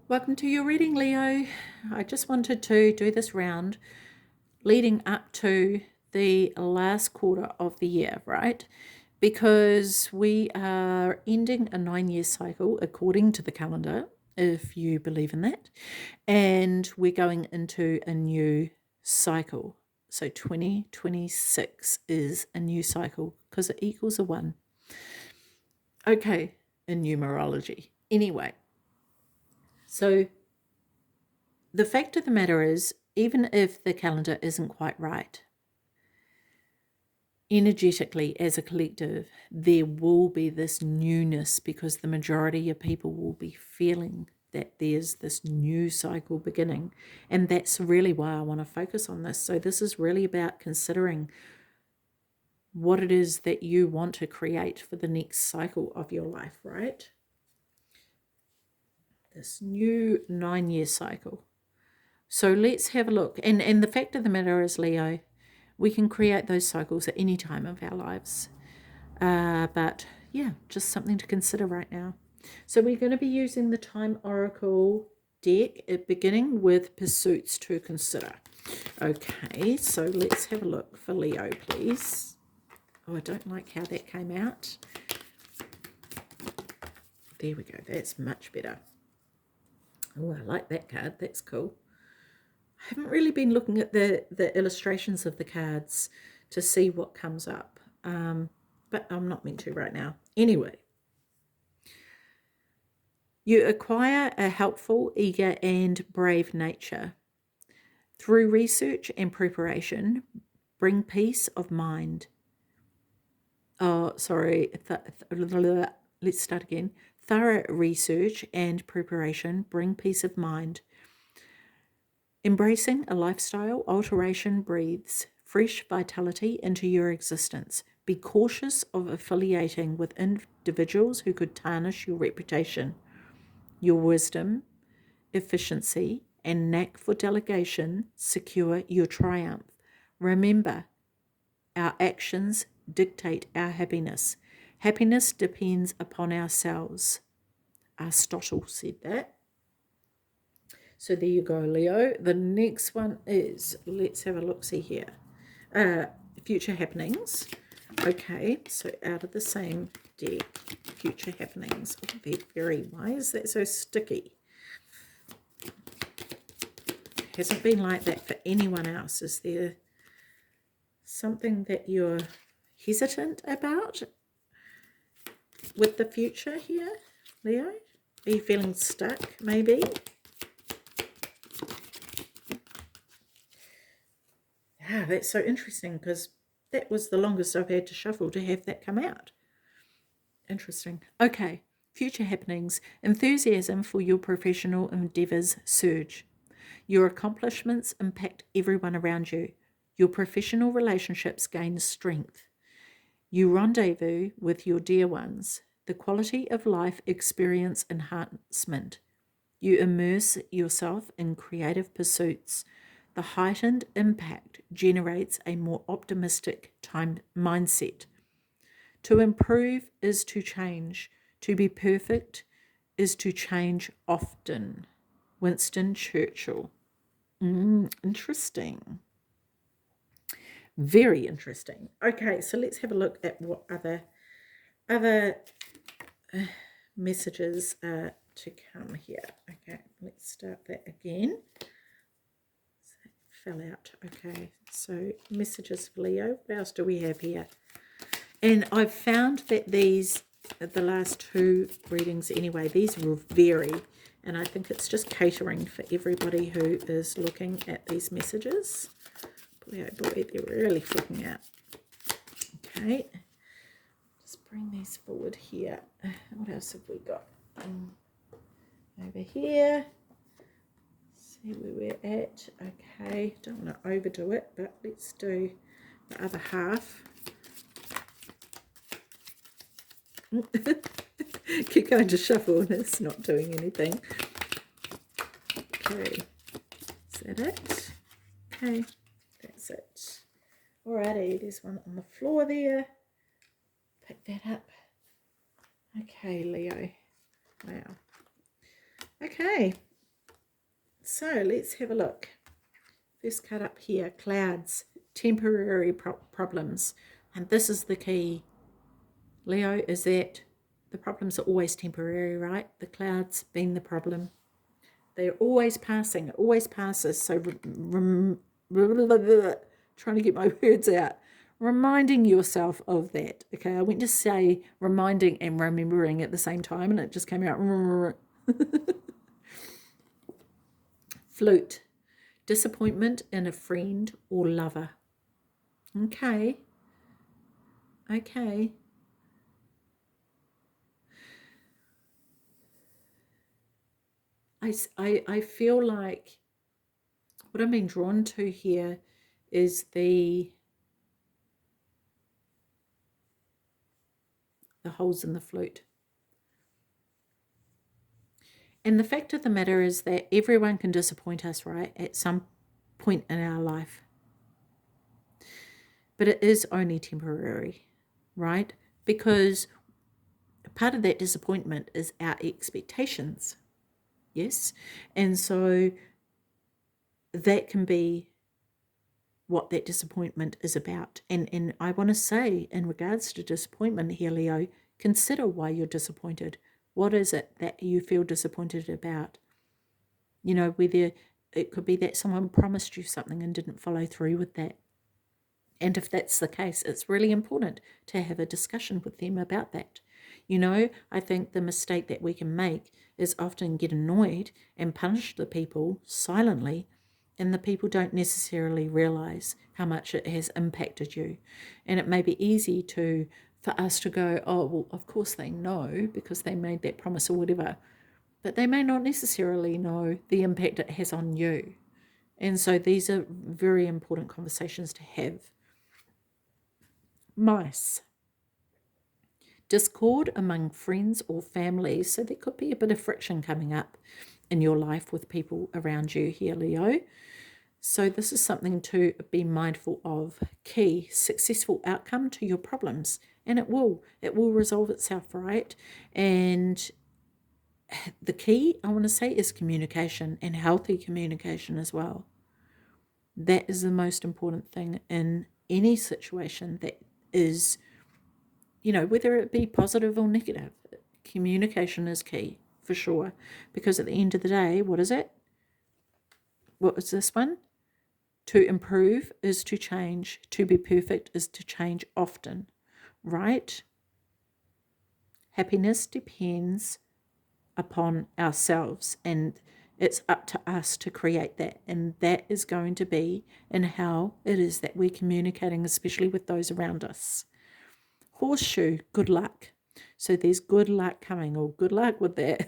Welcome to your reading, Leo. I just wanted to do this round leading up to the last quarter of the year, right? Because we are ending a 9-year cycle according to the calendar, if you believe in that, and we're going into a new cycle. So 2026 is a new cycle because it equals a 1. Okay, in numerology. Anyway, so the fact of the matter is, even if the calendar isn't quite right, energetically as a collective, there will be this newness because the majority of people will be feeling that there's this new cycle beginning. And that's really why I want to focus on this. So this is really about considering what it is that you want to create for the next cycle of your life, right? This new 9-year cycle. So let's have a look. And the fact of the matter is, Leo, we can create those cycles at any time of our lives. But yeah, just something to consider right now. So we're going to be using the Time Oracle deck at beginning with pursuits to consider. Okay, so let's have a look for Leo, please. Oh, I don't like how that came out. There we go. That's much better. Oh, I like that card. That's cool. I haven't really been looking at the illustrations of the cards to see what comes up, but I'm not meant to right now. Anyway, you acquire a helpful, eager, and brave nature. Through research and preparation, bring peace of mind. Oh, sorry. Let's start again. Thorough research and preparation bring peace of mind. Embracing a lifestyle alteration breathes fresh vitality into your existence. Be cautious of affiliating with individuals who could tarnish your reputation. Your wisdom, efficiency, and knack for delegation secure your triumph. Remember, our actions dictate our happiness. Happiness depends upon ourselves. Aristotle said that. So there you go, Leo. The next one is, let's have a look-see here. Future happenings. Okay, so out of the same deck, future happenings. Why is that so sticky? Hasn't been like that for anyone else. Is there something that you're hesitant about with the future here, Leo? Are you feeling stuck, maybe? Yeah, that's so interesting because that was the longest I've had to shuffle to have that come out. Interesting. Okay, future happenings. Enthusiasm for your professional endeavours surge. Your accomplishments impact everyone around you. Your professional relationships gain strength. You rendezvous with your dear ones. The quality of life experience enhancement. You immerse yourself in creative pursuits. The heightened impact generates a more optimistic mindset. To improve is to change. To be perfect is to change often. Winston Churchill. Interesting. Very interesting. Okay, so let's have a look at what other messages are to come here. Okay, let's start that again. So fell out. Okay, so messages for Leo. What else do we have here? And I've found that these, the last two readings anyway, these will vary. And I think it's just catering for everybody who is looking at these messages. Boy, oh boy, they're really freaking out. Okay. Just bring these forward here. What else have we got? Over here. See where we're at. Okay. Don't want to overdo it, but let's do the other half. Keep going to shuffle and it's not doing anything. Okay, is that it? Okay, that's it. Alrighty, there's one on the floor there. Pick that up. Okay, Leo. Wow. Okay, So let's have a look. First card up here, clouds, temporary problems. And this is the key, Leo, is that the problems are always temporary, right? The clouds being the problem. They're always passing. It always passes. So trying to get my words out. Reminding yourself of that. Okay, I went to say reminding and remembering at the same time, and it just came out. Flute. Disappointment in a friend or lover. Okay. Okay. I feel like what I'm being drawn to here is the holes in the flute. And the fact of the matter is that everyone can disappoint us, right, at some point in our life. But it is only temporary, right? Because part of that disappointment is our expectations. Yes. And so that can be what that disappointment is about. And I want to say, in regards to disappointment here, Leo, consider why you're disappointed. What is it that you feel disappointed about? You know, whether it could be that someone promised you something and didn't follow through with that. And if that's the case, it's really important to have a discussion with them about that. You know, I think the mistake that we can make is often get annoyed and punish the people silently, and the people don't necessarily realize how much it has impacted you. And it may be easy for us to go, oh, well, of course they know because they made that promise or whatever, but they may not necessarily know the impact it has on you. And so these are very important conversations to have. Mice. Discord among friends or family. So there could be a bit of friction coming up in your life with people around you here, Leo. So this is something to be mindful of. Key, successful outcome to your problems. And it will resolve itself, right? And the key, I want to say, is communication, and healthy communication as well. That is the most important thing in any situation that is, you know, whether it be positive or negative. Communication is key for sure, because at the end of the day, what is it? What was this one? To improve is to change. To be perfect is to change often, right? Happiness depends upon ourselves, and it's up to us to create that. And that is going to be in how it is that we're communicating, especially with those around us. Horseshoe, good luck. So there's good luck coming, or good luck with that.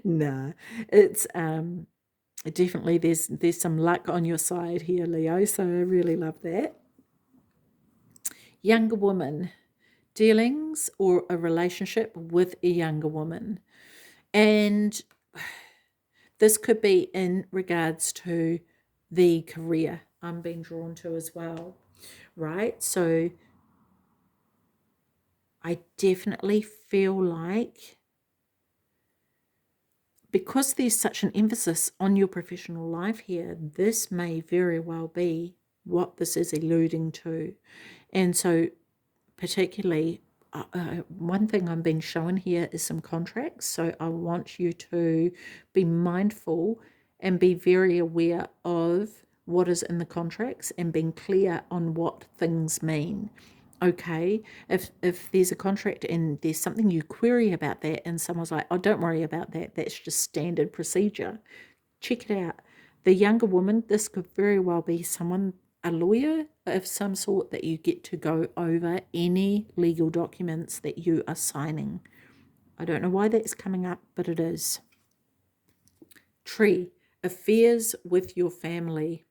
Nah, it's definitely there's some luck on your side here, Leo. So I really love that. Younger woman, dealings or a relationship with a younger woman. And this could be in regards to the career I'm being drawn to as well, right? So I definitely feel like, because there's such an emphasis on your professional life here, this may very well be what this is alluding to. And so particularly, one thing I'm being shown here is some contracts. So I want you to be mindful and be very aware of what is in the contracts and being clear on what things mean. Okay, if there's a contract and there's something you query about that and someone's like, oh, don't worry about that, that's just standard procedure, check it out. The younger woman, this could very well be someone, a lawyer of some sort, that you get to go over any legal documents that you are signing. I don't know why that's coming up, but it is. Tree, affairs with your family.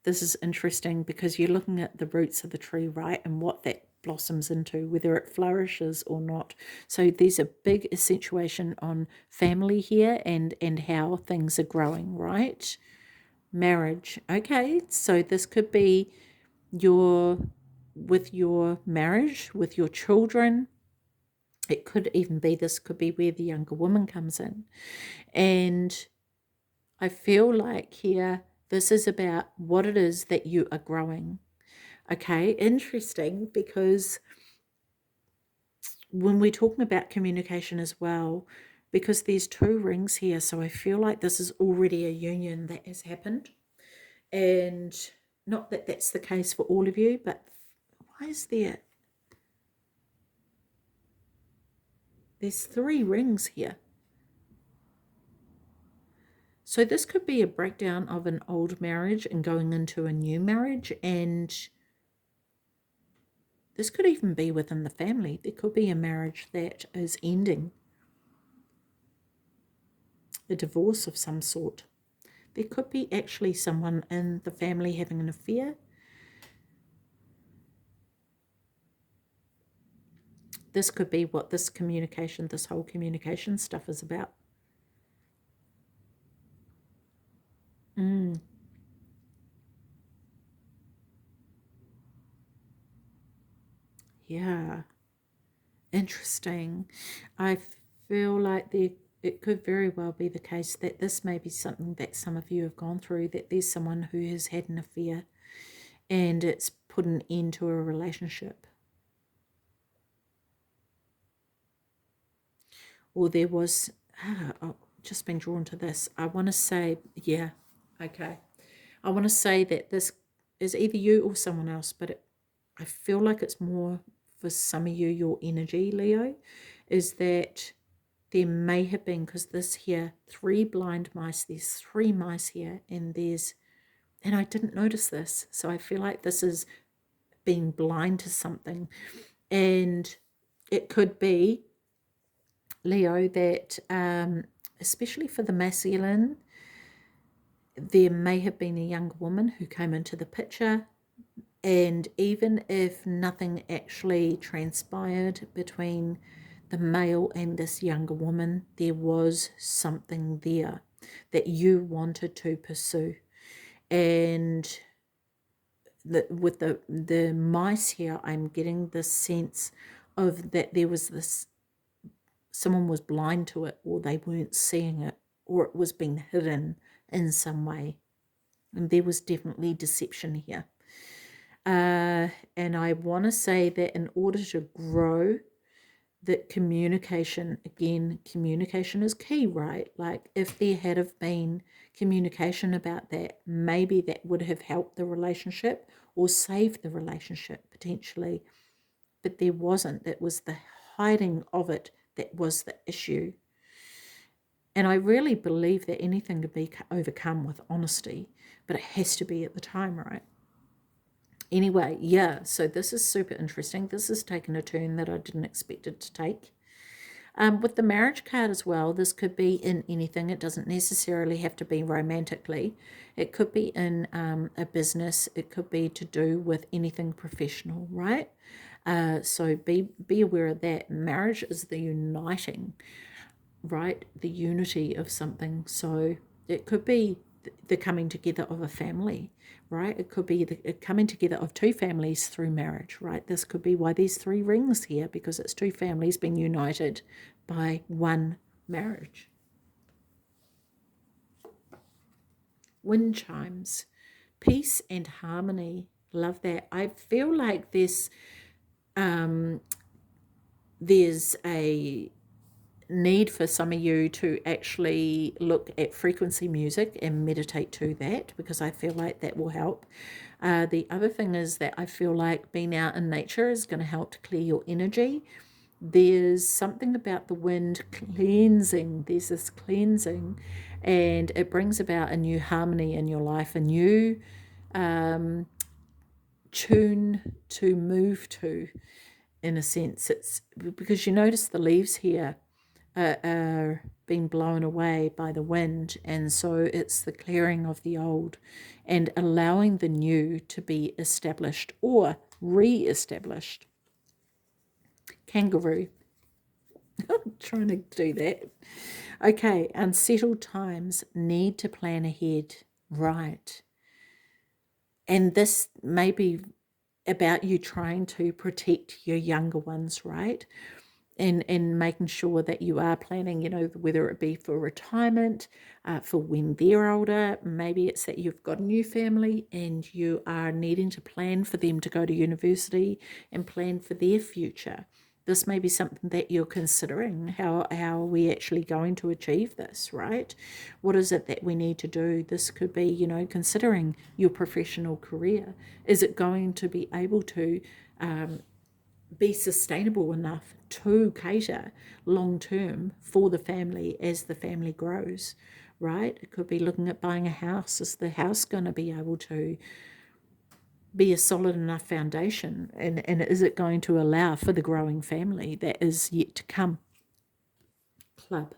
This is interesting because you're looking at the roots of the tree, right, and what that blossoms into, whether it flourishes or not. So there's a big accentuation on family here and how things are growing, right? Marriage. Okay, so this could be with your marriage, with your children, It could even be, this could be where the younger woman comes in. And I feel like here, this is about what it is that you are growing. Okay, interesting, because when we're talking about communication as well, because there's two rings here, so I feel like this is already a union that has happened. And not that that's the case for all of you, but why is there's three rings here? So this could be a breakdown of an old marriage and going into a new marriage, and this could even be within the family. There could be a marriage that is ending, a divorce of some sort. There could be actually someone in the family having an affair. This could be what this communication, this whole communication stuff is about. Yeah, interesting. I feel like it could very well be the case that this may be something that some of you have gone through, that there's someone who has had an affair and it's put an end to a relationship. Or there was, I've just been drawn to this. I want to say, yeah, okay. I want to say that this is either you or someone else, but I feel like it's more for some of you, your energy, Leo, is that there may have been, because this here, three blind mice, there's three mice here, and I didn't notice this. So I feel like this is being blind to something. And it could be, Leo, that especially for the masculine, there may have been a young woman who came into the picture, and even if nothing actually transpired between the male and this younger woman, there was something there that you wanted to pursue. And with the mice here, I'm getting this sense of that there was this, someone was blind to it, or they weren't seeing it, or it was being hidden in some way. And there was definitely deception here. And I want to say that in order to grow, that communication, again, communication is key, right? Like if there had have been communication about that, maybe that would have helped the relationship or saved the relationship potentially. But there wasn't. It was the hiding of it that was the issue. And I really believe that anything can be overcome with honesty, but it has to be at the time, right? Anyway, yeah, so this is super interesting. This has taken a turn that I didn't expect it to take. With the marriage card as well, this could be in anything. It doesn't necessarily have to be romantically. It could be in a business. It could be to do with anything professional, right? So be aware of that. Marriage is the uniting, right? The unity of something. So it could be the coming together of a family, right? It could be the coming together of two families through marriage, right? This could be why there's three rings here, because it's two families being united by one marriage. Wind chimes, peace and harmony. Love that. I feel like there's a need for some of you to actually look at frequency music and meditate to that, because I feel like that will help. The other thing is that I feel like being out in nature is going to help to clear your energy. There's something about the wind cleansing. There's this cleansing, and it brings about a new harmony in your life, a new tune to move to, in a sense. It's because you notice the leaves here are being blown away by the wind, and so it's the clearing of the old and allowing the new to be established or re-established. Kangaroo. I'm trying to do that. Okay, unsettled times, need to plan ahead. Right. And this may be about you trying to protect your younger ones, right? and making sure that you are planning, whether it be for retirement, for when they're older. Maybe it's that you've got a new family and you are needing to plan for them to go to university and plan for their future. This may be something that you're considering. How are we actually going to achieve this, right? What is it that we need to do? This could be, considering your professional career. Is it going to be able to be sustainable enough to cater long term for the family as the family grows, right? It could be looking at buying a house. Is the house going to be able to be a solid enough foundation? And is it going to allow for the growing family that is yet to come? Club.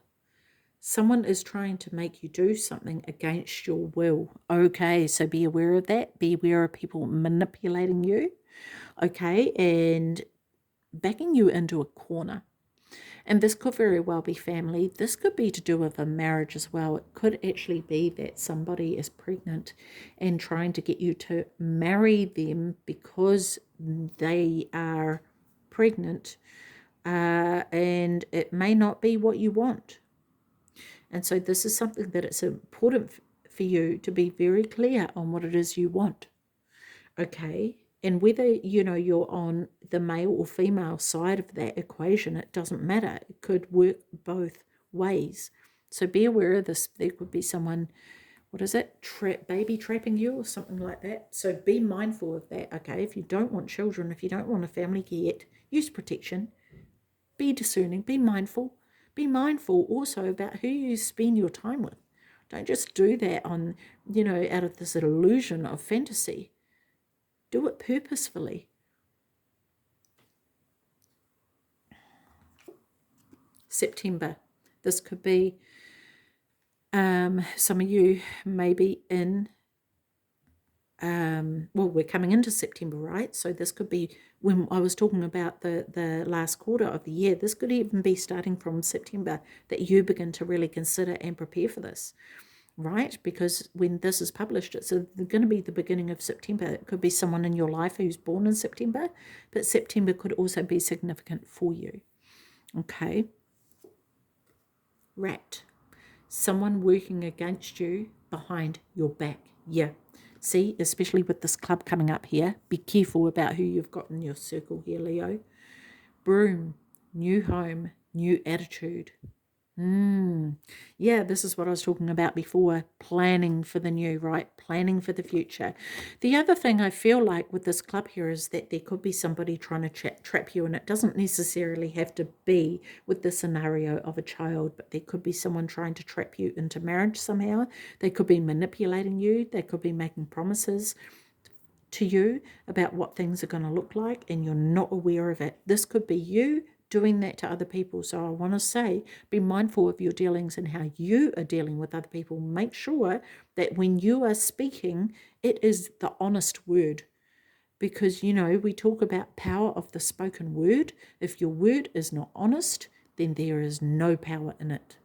Someone is trying to make you do something against your will. Okay, so be aware of that. Be aware of people manipulating you. Okay, and backing you into a corner. And this could very well be family. This could be to do with a marriage as well. It could actually be that somebody is pregnant and trying to get you to marry them because they are pregnant, and it may not be what you want. And so this is something that it's important for you to be very clear on what it is you want. Okay, and whether you're on the male or female side of that equation, it doesn't matter. It could work both ways. So be aware of this. There could be someone, what is it, baby trapping you or something like that. So be mindful of that. Okay, if you don't want children, if you don't want a family yet, use protection. Be discerning. Be mindful. Be mindful also about who you spend your time with. Don't just do that on out of this illusion of fantasy. Do it purposefully. September. This could be some of you maybe in, we're coming into September, right? So this could be when I was talking about the last quarter of the year. This could even be starting from September that you begin to really consider and prepare for this. Right? Because when this is published, it's going to be the beginning of September. It could be someone in your life who's born in September, but September could also be significant for you. Okay. Rat. Someone working against you behind your back. Yeah. See, especially with this club coming up here, be careful about who you've got in your circle here, Leo. Broom. New home, new attitude. Yeah, this is what I was talking about before, planning for the new, right? Planning for the future. The other thing I feel like with this club here is that there could be somebody trying to trap you, and it doesn't necessarily have to be with the scenario of a child, but there could be someone trying to trap you into marriage somehow. They could be manipulating you. They could be making promises to you about what things are going to look like, and you're not aware of it. This could be you doing that to other people. So I want to say, be mindful of your dealings and how you are dealing with other people. Make sure that when you are speaking, it is the honest word. Because, we talk about power of the spoken word. If your word is not honest, then there is no power in it.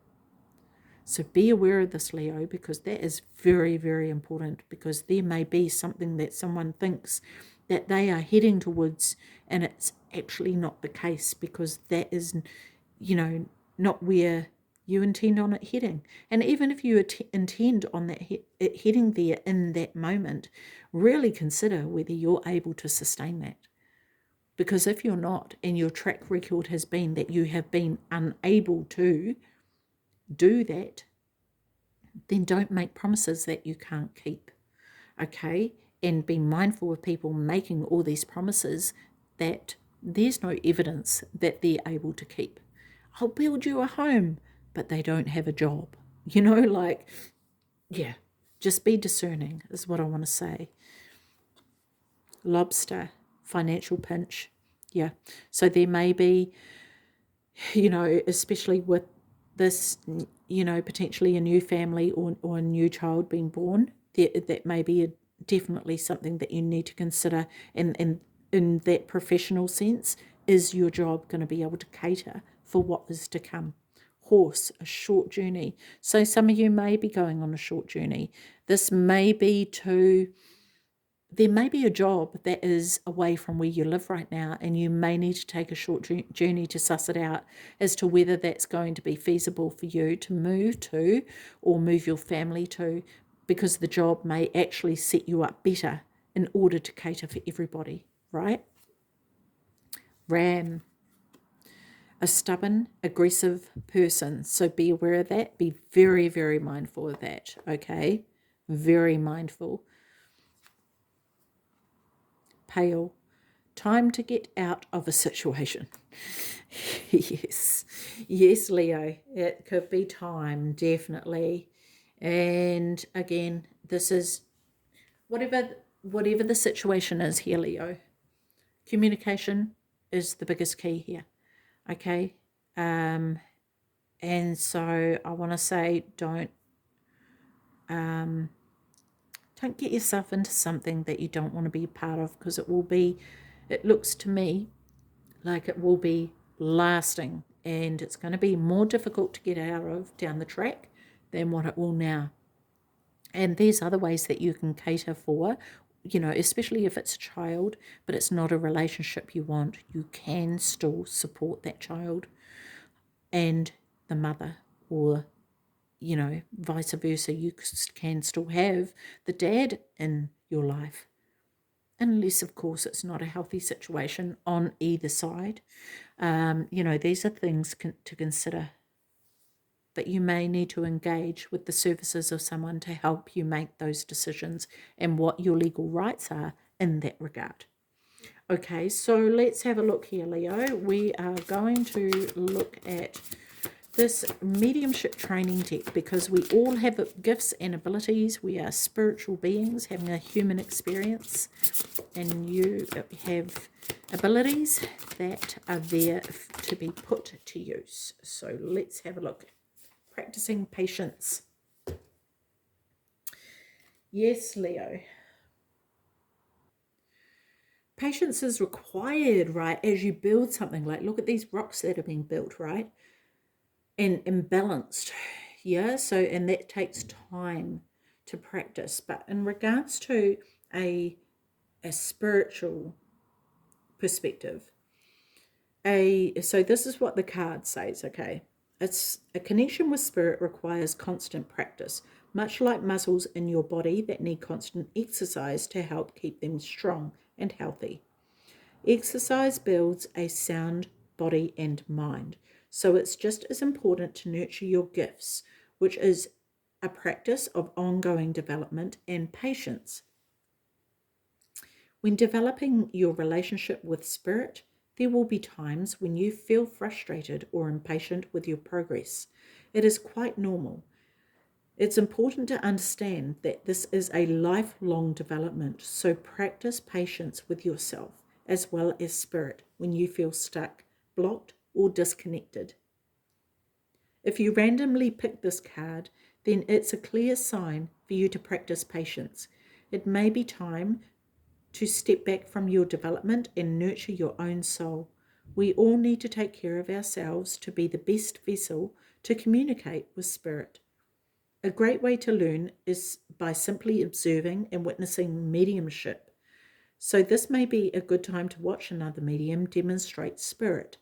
So be aware of this, Leo, because that is very, very important, because there may be something that someone thinks that they are heading towards, and it's actually not the case, because that is, not where you intend on it heading. And even if you intend on that it heading there in that moment, really consider whether you're able to sustain that. Because if you're not, and your track record has been that you have been unable to do that, then don't make promises that you can't keep. Okay? And be mindful of people making all these promises that there's no evidence that they're able to keep. I'll build you a home, but they don't have a job. Yeah, just be discerning is what I want to say. Lobster, financial pinch. Yeah, so there may be, especially with this, potentially a new family or a new child being born, that may be definitely something that you need to consider. And in that professional sense, is your job going to be able to cater for what is to come? Horse, a short journey. So some of you may be going on a short journey. This may be to there may be a job that is away from where you live right now, and you may need to take a short journey to suss it out as to whether that's going to be feasible for you to move to or move your family to, because the job may actually set you up better in order to cater for everybody, right? Ram, a stubborn, aggressive person. So be aware of that. Be very, very mindful of that, okay? Very mindful. Pale, time to get out of a situation. Yes, yes, Leo, it could be time, definitely. And again, this is whatever the situation is here, Leo. Communication is the biggest key here. Okay, and so I want to say don't get yourself into something that you don't want to be a part of, because it looks to me like it will be lasting, and it's going to be more difficult to get out of down the track than what it will now. And there's other ways that you can cater for, especially if it's a child, but it's not a relationship you want. You can still support that child and the mother, or vice versa. You can still have the dad in your life, unless, of course, it's not a healthy situation on either side. These are things to consider. But you may need to engage with the services of someone to help you make those decisions and what your legal rights are in that regard. Okay, so let's have a look here, Leo. We are going to look at this mediumship training deck, because we all have gifts and abilities. We are spiritual beings having a human experience, and you have abilities that are there to be put to use. So let's have a look. Practicing patience. Yes, Leo. Patience is required, right, as you build something. Like, look at these rocks that are being built, right? And balanced. Yeah, so, and that takes time to practice. But in regards to a spiritual perspective, so this is what the card says, okay? It's a connection with spirit requires constant practice, much like muscles in your body that need constant exercise to help keep them strong and healthy. Exercise builds a sound body and mind, so it's just as important to nurture your gifts, which is a practice of ongoing development and patience. When developing your relationship with spirit, there will be times when you feel frustrated or impatient with your progress. It is quite normal. It's important to understand that this is a lifelong development, so practice patience with yourself as well as spirit when you feel stuck, blocked, or disconnected. If you randomly pick this card, then it's a clear sign for you to practice patience. It may be time to step back from your development and nurture your own soul. We all need to take care of ourselves to be the best vessel to communicate with spirit. A great way to learn is by simply observing and witnessing mediumship. So this may be a good time to watch another medium demonstrate spirit.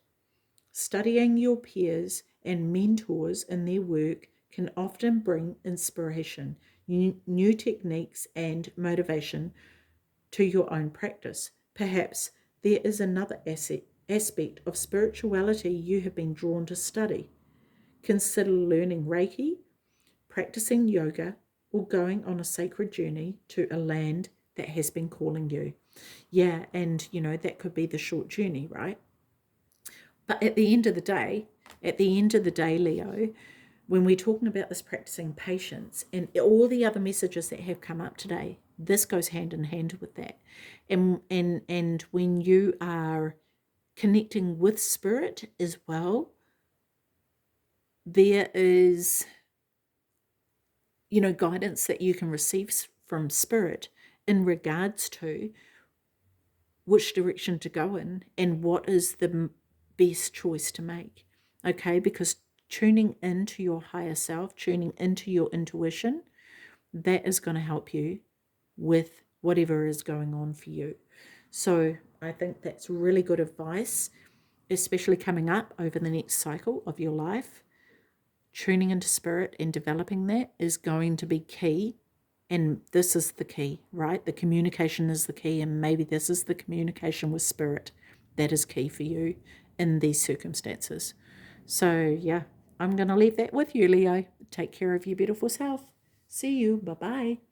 Studying your peers and mentors in their work can often bring inspiration, new techniques, and motivation to your own practice. Perhaps there is another aspect of spirituality you have been drawn to study. Consider learning Reiki, practicing yoga, or going on a sacred journey to a land that has been calling you. Yeah, and that could be the short journey, right? But at the end of the day, Leo, when we're talking about this practicing patience and all the other messages that have come up today, this goes hand in hand with that. And when you are connecting with spirit as well, there is guidance that you can receive from spirit in regards to which direction to go in and what is the best choice to make. Okay, because tuning into your higher self, tuning into your intuition, that is going to help you with whatever is going on for you. So I think that's really good advice, especially coming up over the next cycle of your life. Tuning into spirit and developing that is going to be key. And this is the key, right? The communication is the key, and maybe this is the communication with spirit that is key for you in these circumstances. So, yeah, I'm going to leave that with you, Leo. Take care of your beautiful self. See you. Bye-bye.